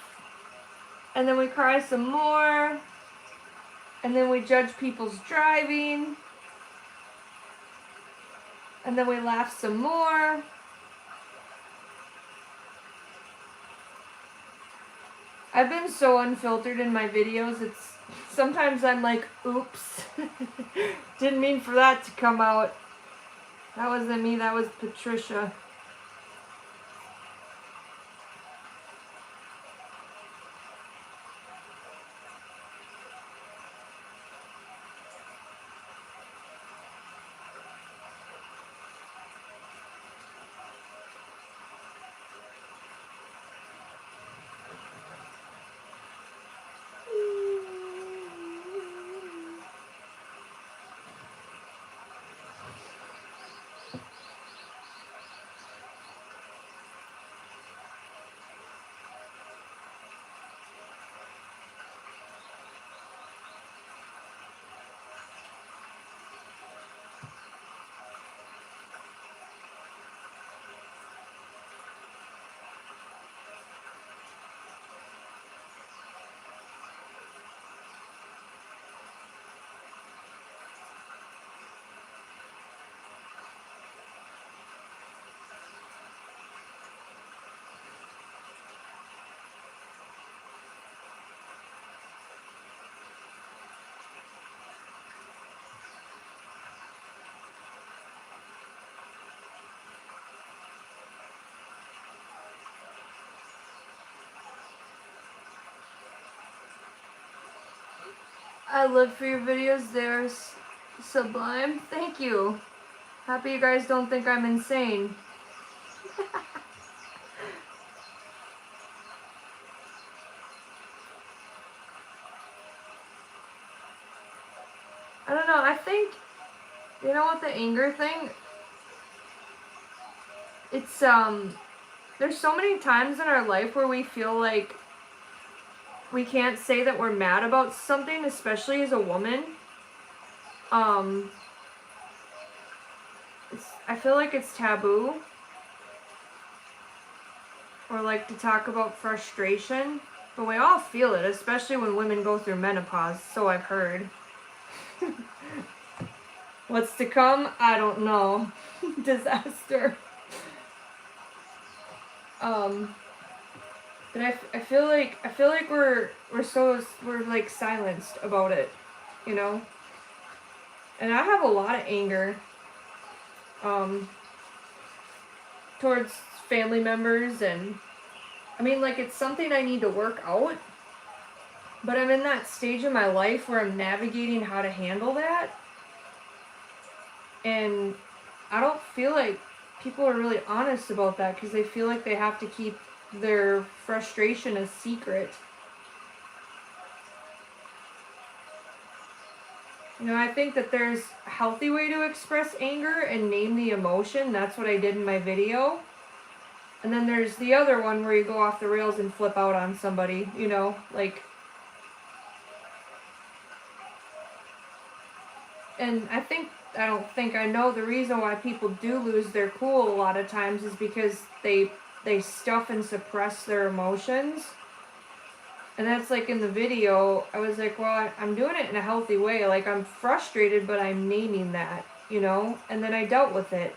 and then we cry some more, and then we judge people's driving, and then we laugh some more. I've been so unfiltered in my videos, it's sometimes I'm like, oops, didn't mean for that to come out. That wasn't me, that was Patricia. I live for your videos, they're sublime. Thank you. Happy you guys don't think I'm insane. I don't know, I think, you know what, the anger thing, it's, there's so many times in our life where we feel like we can't say that we're mad about something, especially as a woman. I feel like it's taboo. Or like to talk about frustration. But we all feel it, especially when women go through menopause, so I've heard. What's to come? I don't know. Disaster. But I feel like we're like silenced about it, you know? And I have a lot of anger towards family members, and I mean, like, it's something I need to work out, but I'm in that stage of my life where I'm navigating how to handle that, and I don't feel like people are really honest about that because they feel like they have to keep their frustration a secret. You know, I think that there's a healthy way to express anger and name the emotion. That's what I did in my video. And then there's the other one where you go off the rails and flip out on somebody, you know, like. And I know the reason why people do lose their cool a lot of times is because they stuff and suppress their emotions. And that's like in the video, I was like, well, I'm doing it in a healthy way. Like, I'm frustrated, but I'm naming that, you know? And then I dealt with it.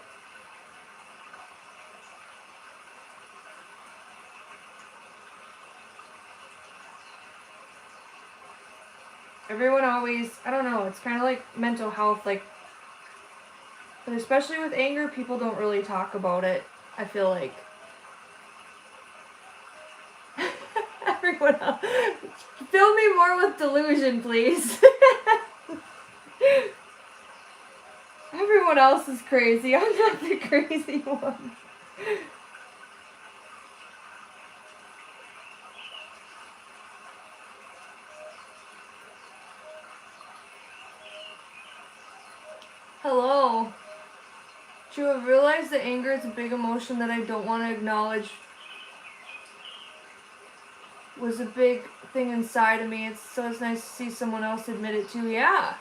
Everyone always, I don't know, it's kind of like mental health, like, but especially with anger, people don't really talk about it, I feel like. Everyone else, fill me more with delusion, please. Everyone else is crazy. I'm not the crazy one. Hello. To have realized that anger is a big emotion that I don't want to acknowledge was a big thing inside of me. It's nice to see someone else admit it too. Yeah.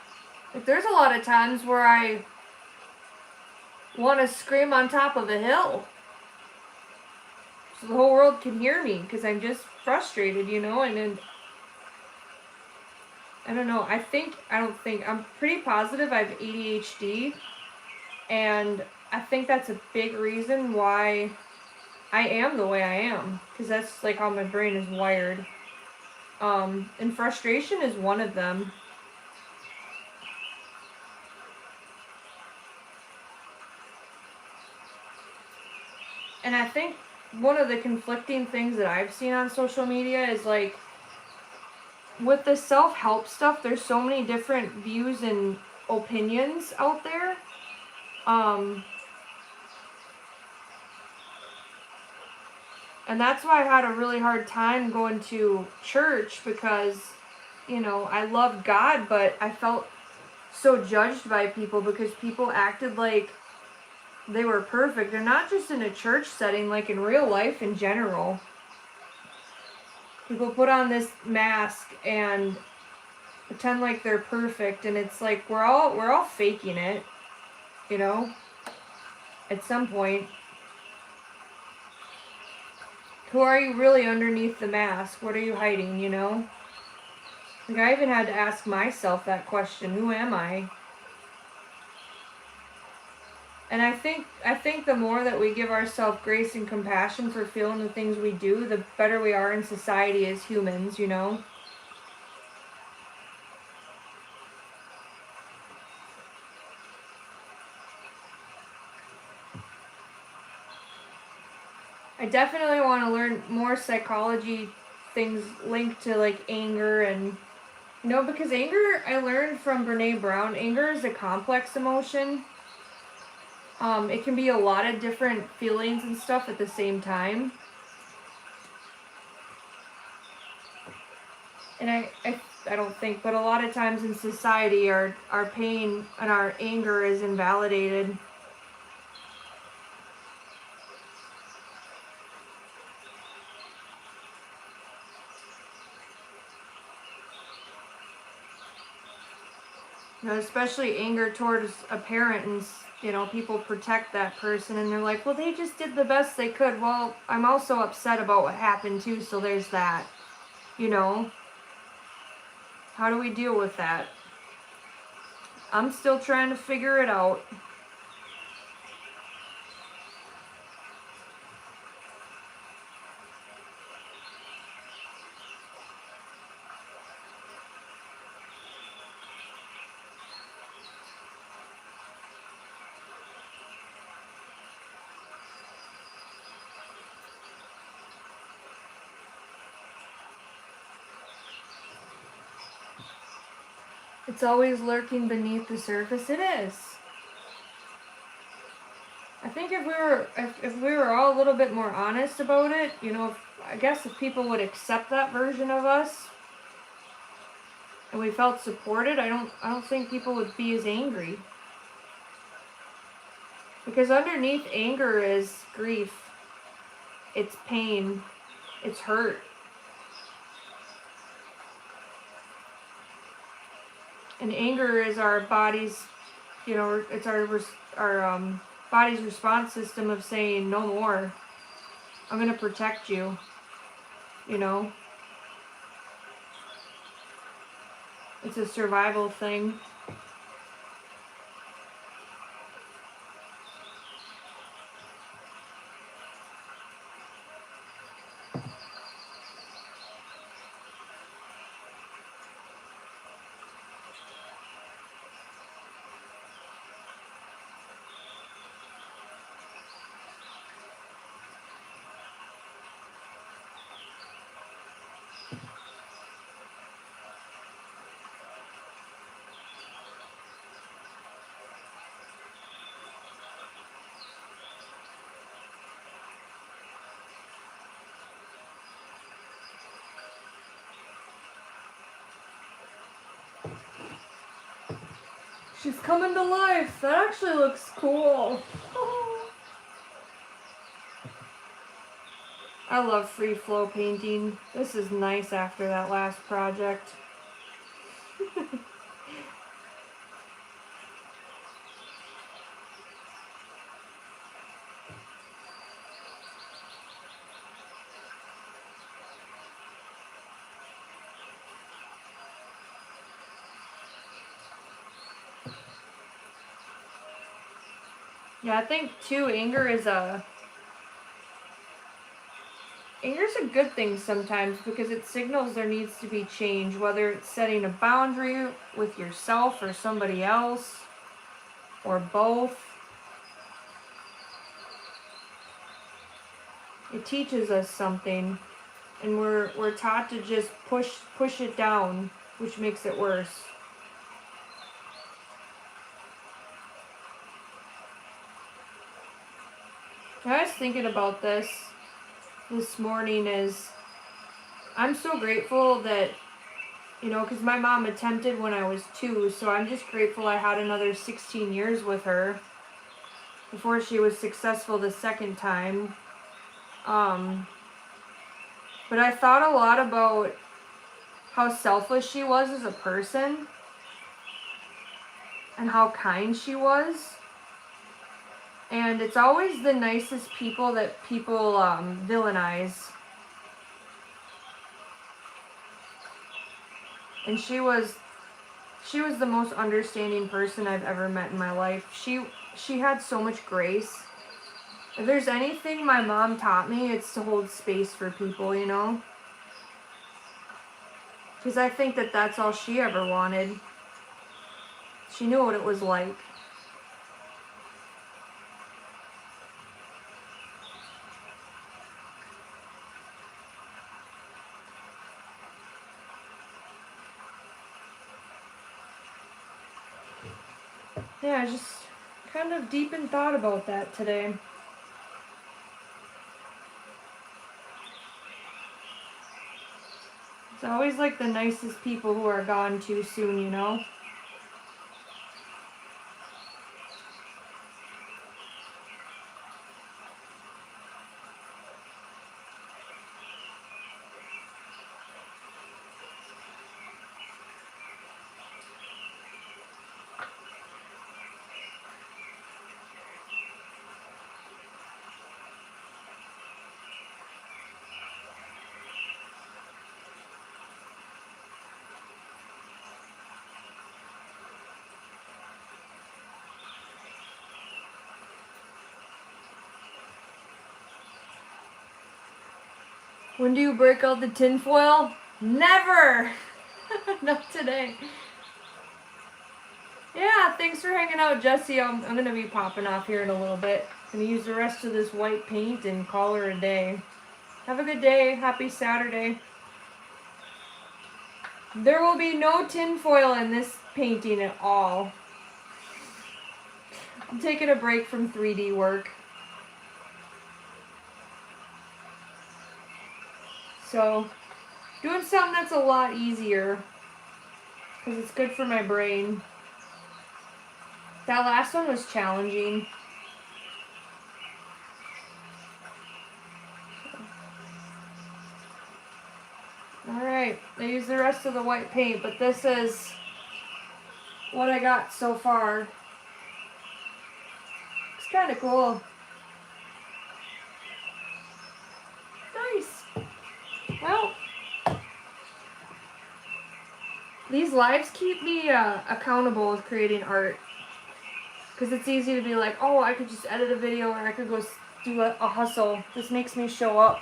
Like, there's a lot of times where I want to scream on top of a hill so the whole world can hear me because I'm just frustrated, you know, and I don't know, I'm pretty positive I have ADHD, and I think that's a big reason why I am the way I am, because that's like how my brain is wired. And frustration is one of them. And I think one of the conflicting things that I've seen on social media is, like, with the self-help stuff, there's so many different views and opinions out there. And that's why I had a really hard time going to church, because, you know, I love God, but I felt so judged by people because people acted like they were perfect. And not just in a church setting, like in real life in general. People put on this mask and pretend like they're perfect, and it's like we're all faking it, you know, at some point. Who are you really underneath the mask? What are you hiding, you know? Like, I even had to ask myself that question. Who am I? And I think the more that we give ourselves grace and compassion for feeling the things we do, the better we are in society as humans, you know? I definitely want to learn more psychology things linked to, like, anger and, you know, because anger, I learned from Brene Brown, anger is a complex emotion. It can be a lot of different feelings and stuff at the same time. And I don't think, but a lot of times in society, our pain and our anger is invalidated. You know, especially anger towards a parent, and you know, people protect that person and they're like, well, they just did the best they could. Well, I'm also upset about what happened too, so there's that. You know, how do we deal with that? I'm still trying to figure it out. It's always lurking beneath the surface. It is. I think if we were all a little bit more honest about it, you know, I guess if people would accept that version of us and we felt supported, I don't think people would be as angry. Because underneath anger is grief. It's pain. It's hurt. And anger is our body's, you know, it's our body's response system of saying, no more. I'm going to protect you, you know. It's a survival thing. She's coming to life. That actually looks cool. I love free flow painting. This is nice after that last project. Yeah, I think too, anger's a good thing sometimes because it signals there needs to be change, whether it's setting a boundary with yourself or somebody else or both. It teaches us something, and we're taught to just push it down, which makes it worse. I was thinking about this morning is I'm so grateful that, you know, because my mom attempted when I was 2, so I'm just grateful I had another 16 years with her before she was successful the second time. But I thought a lot about how selfless she was as a person and how kind she was. And it's always the nicest people that people villainize. And she was the most understanding person I've ever met in my life. She had so much grace. If there's anything my mom taught me, it's to hold space for people, you know? Because I think that that's all she ever wanted. She knew what it was like. Yeah, I just kind of deep in thought about that today. It's always like the nicest people who are gone too soon, you know? When do you break out the tinfoil? Never! Not today. Yeah, thanks for hanging out, Jesse. I'm going to be popping off here in a little bit. I'm going to use the rest of this white paint and call her a day. Have a good day. Happy Saturday. There will be no tinfoil in this painting at all. I'm taking a break from 3D work. So, doing something that's a lot easier. Because it's good for my brain. That last one was challenging. Alright, I used the rest of the white paint, but this is what I got so far. It's kind of cool. Nice. Well, these lives keep me accountable with creating art. Because it's easy to be like, oh, I could just edit a video or I could go do a hustle. This makes me show up.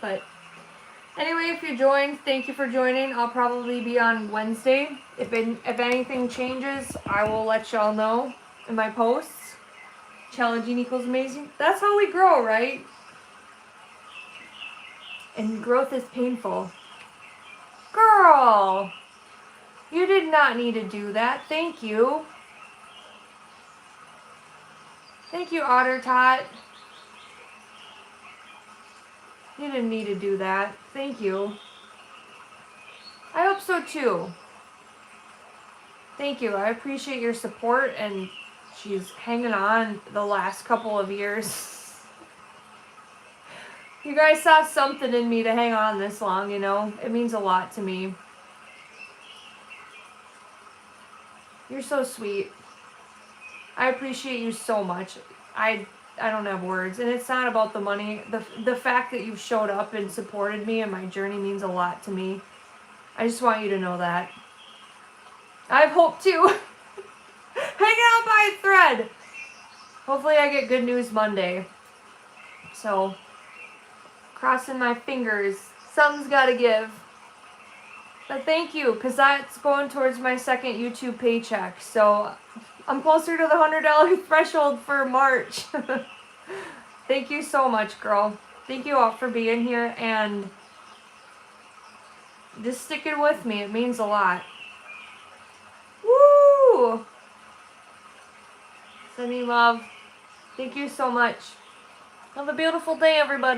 But anyway, if you joined, thank you for joining. I'll probably be on Wednesday. If anything changes, I will let y'all know in my posts. Challenging equals amazing. That's how we grow, right? And growth is painful. Girl! You did not need to do that. Thank you. Thank you, Otter Tot. You didn't need to do that. Thank you. I hope so too. Thank you. I appreciate your support, and she's hanging on the last couple of years. You guys saw something in me to hang on this long, you know? It means a lot to me. You're so sweet. I appreciate you so much. I don't have words, and it's not about the money. The fact that you've showed up and supported me and my journey means a lot to me. I just want you to know that. I have hope too. Hanging out by a thread. Hopefully I get good news Monday. So, crossing my fingers. Something's got to give. But thank you, because that's going towards my second YouTube paycheck. So, I'm closer to the $100 threshold for March. Thank you so much, girl. Thank you all for being here and just sticking with me. It means a lot. Woo! Sending love. Thank you so much. Have a beautiful day, everybody.